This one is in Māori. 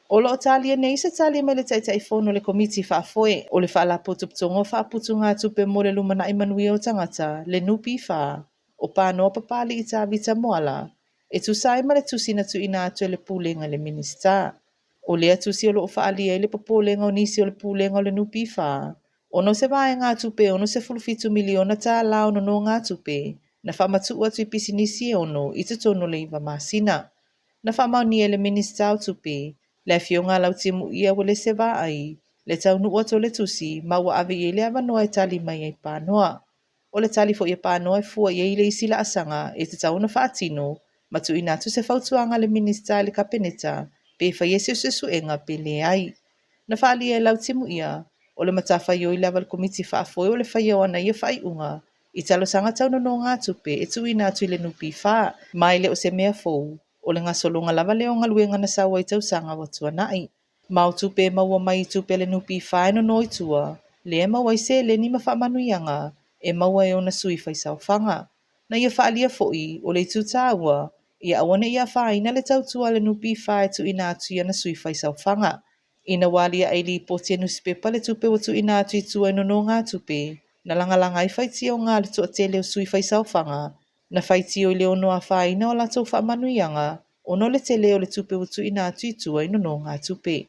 O loo talia nei sa talia mai le taʻitaʻifono o le komiti faafoe o le faalaputuputoga o faaputu gatupe mo le lumanaʻi manuia o tagata le nupi fa o panoa papaliʻi tavita moala e tusai ma le tusi na tuuina atu e le pulega le minista. O lea tusi o loo faaalia ai le popolega o nisi o le pulega o le nupi fa. Ono se vaenga tupe ono se fulfitu miliona tāla ono no ngā tupe na whamatu atu i pisinisi ono i te tono le iwa masina. Na whamauni e le minista o tupe le fionga lau timu ia wale se va ai le tau nu oto le tusi ma wa ave i le avanoa e tali mai ai panoa. O le tali fo i panoa e fua i le isi la asanga e te tau na whaatino ma tu inatu se fautuanga le minista le kapeneta pe whaiese se suenga pe le ai. Na whaali e lau timu ia o le matafa i o i level komiti whaafoe o le whaia wana ia whaiunga i talo sanga tau no ngā tupe e tu inatu i le nupi wha mai le o se mea fou o le ngasolonga lava leo ngaluenga na sawa i tau sanga watua nai. Mau tupe maua mai tupe le nupi wha no noi tua le e maua i se le ni mawhamanuianga e maua e ona sui whaisau whanga. Na ia whaalia foi o le tutaua ia awane ia whaina le tau tua le nupi wha e tu inatu ia na sui whaisau whanga. Ina walia ai li poti e newspaper le tupe watu ina atu i tua ino no ngā tupe na langalanga i whaiti o ngā le tua te leo sui whaisau whanga na whaiti o leo noa whaina o lato wha manuianga ono le te leo le tupe watu ina atu i tua ino no ngā tupe.